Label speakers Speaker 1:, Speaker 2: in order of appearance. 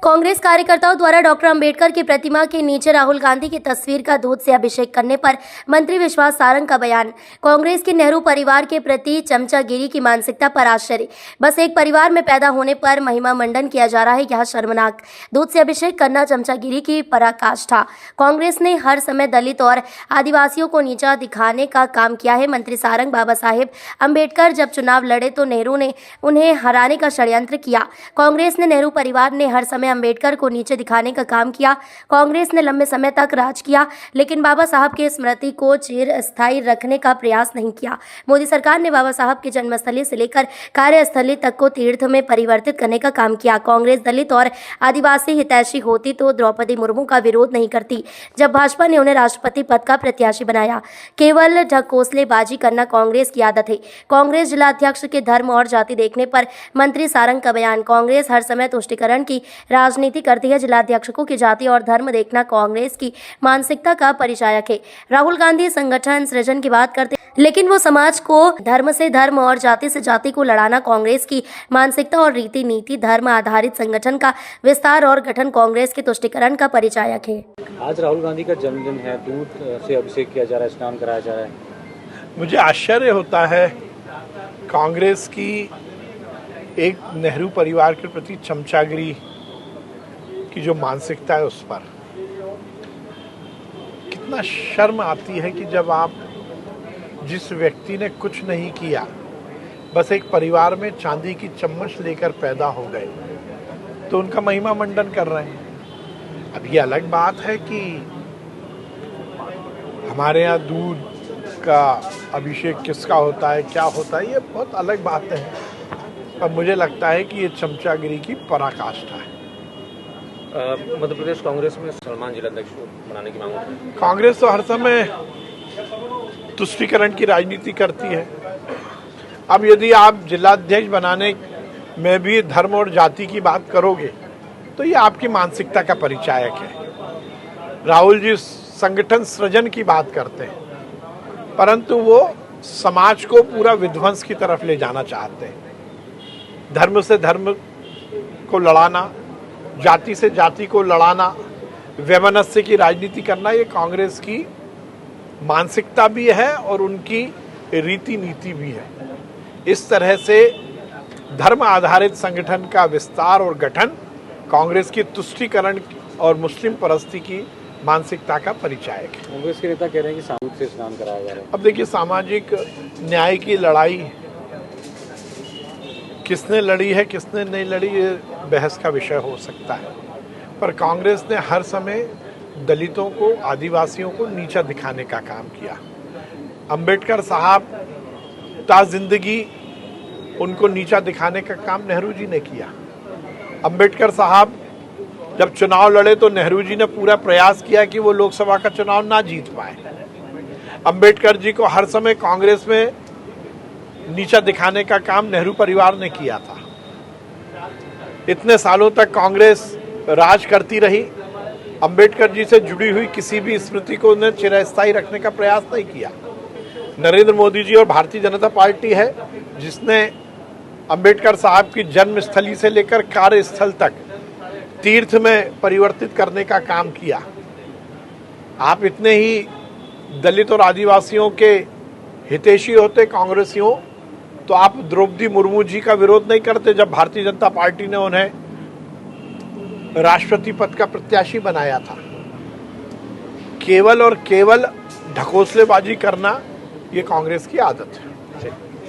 Speaker 1: कांग्रेस कार्यकर्ताओं द्वारा डॉक्टर अंबेडकर की प्रतिमा के नीचे राहुल गांधी की तस्वीर का दूध से अभिषेक करने पर मंत्री विश्वास सारंग का बयान। कांग्रेस के नेहरू परिवार के प्रति चमचागिरी की मानसिकता पर आश्चर्य। बस एक परिवार में पैदा होने पर महिमा मंडन किया जा रहा है, यह शर्मनाक। दूध से अभिषेक करना चमचागिरी की पराकाष्ठा। कांग्रेस ने हर समय दलित और आदिवासियों को नीचा दिखाने का काम किया है। मंत्री सारंग, बाबा साहेब अंबेडकर जब चुनाव लड़े तो नेहरू ने उन्हें हराने का षड्यंत्र किया। कांग्रेस ने, नेहरू परिवार ने हर समय अंबेडकर को नीचे दिखाने का काम किया। कांग्रेस ने लंबे समय तक राज किया, लेकिन बाबा साहब की स्मृति को चिरस्थायी रखने का प्रयास नहीं किया। मोदी सरकार ने बाबा साहब की जन्मस्थली से लेकर कार्यस्थली तक को तीर्थ में परिवर्तित करने का काम किया। कांग्रेस दलित और आदिवासी हितैषी होती तो द्रौपदी मुर्मू का विरोध नहीं करती जब भाजपा ने उन्हें राष्ट्रपति पद का प्रत्याशी बनाया। केवल ढकोसलेबाजी करना कांग्रेस की आदत है। कांग्रेस जिलाध्यक्ष के धर्म और जाति देखने पर मंत्री सारंग का बयान। कांग्रेस हर समय तुष्टीकरण की राजनीति करती है। जिलाध्यक्षों की जाति और धर्म देखना कांग्रेस की मानसिकता का परिचायक है। राहुल गांधी संगठन सृजन की बात करते, लेकिन वो समाज को धर्म से धर्म और जाति से जाति को लड़ाना कांग्रेस की मानसिकता और रीति नीति। धर्म आधारित संगठन का विस्तार और गठन कांग्रेस के तुष्टीकरण का परिचायक है।
Speaker 2: आज राहुल गांधी का जन्मदिन है, दूध से अभिषेक किया जा रहा है, स्नान कराया जा रहा है।
Speaker 3: मुझे आश्चर्य होता है कांग्रेस की एक नेहरू परिवार के प्रति चमचागिरी की जो मानसिकता है उस पर कितना शर्म आती है कि जब आप जिस व्यक्ति ने कुछ नहीं किया, बस एक परिवार में चांदी की चम्मच लेकर पैदा हो गए, तो उनका महिमा मंडन कर रहे हैं। अब ये अलग बात है कि हमारे यहाँ दूध का अभिषेक किसका होता है, क्या होता है, ये बहुत अलग बात है। पर मुझे लगता है कि ये चमचागिरी की पराकाष्ठा है।
Speaker 2: मध्य प्रदेश कांग्रेस में सलमान जिलाध्यक्ष बनाने की मांग उठ रही है।
Speaker 3: कांग्रेस तो हर समय तुष्टीकरण की राजनीति करती है। अब यदि आप जिलाध्यक्ष बनाने में भी धर्म और जाति की बात करोगे तो ये आपकी मानसिकता का परिचायक है। राहुल जी संगठन सृजन की बात करते हैं, परंतु वो समाज को पूरा विध्वंस की तरफ ले जाना चाहते हैं। धर्म से धर्म को लड़ाना, जाति से जाति को लड़ाना, वैमनस्य की राजनीति करना, ये कांग्रेस की मानसिकता भी है और उनकी रीति नीति भी है। इस तरह से धर्म आधारित संगठन का विस्तार और गठन कांग्रेस की तुष्टीकरण और मुस्लिम परस्ती की मानसिकता का परिचायक है।
Speaker 2: कांग्रेस के नेता कह रहे हैं कि दूध से स्नान कराया जा रहा है।
Speaker 3: अब देखिए, सामाजिक न्याय की लड़ाई किसने लड़ी है, किसने नहीं लड़ी, ये बहस का विषय हो सकता है। पर कांग्रेस ने हर समय दलितों को, आदिवासियों को नीचा दिखाने का काम किया। अंबेडकर साहब ता जिंदगी उनको नीचा दिखाने का काम नेहरू जी ने किया। अंबेडकर साहब जब चुनाव लड़े तो नेहरू जी ने पूरा प्रयास किया कि वो लोकसभा का चुनाव ना जीत पाए। अंबेडकर जी को हर समय कांग्रेस में नीचा दिखाने का काम नेहरू परिवार ने किया था। इतने सालों तक कांग्रेस राज करती रही। अंबेडकर जी से जुड़ी हुई किसी भी स्मृति को उन्हें चिरस्थायी रखने का प्रयास नहीं किया। नरेंद्र मोदी जी और भारतीय जनता पार्टी है जिसने अंबेडकर साहब की जन्मस्थली से लेकर कार्यस्थल तक तीर्थ में परिवर्तित करने का काम किया। आप इतने ही दलित और आदिवासियों के हितैषी होते कांग्रेसियों, तो आप द्रौपदी मुर्मू जी का विरोध नहीं करते जब भारतीय जनता पार्टी ने उन्हें राष्ट्रपति पद का प्रत्याशी बनाया था। केवल और केवल ढकोसलेबाजी करना ये कांग्रेस की आदत है।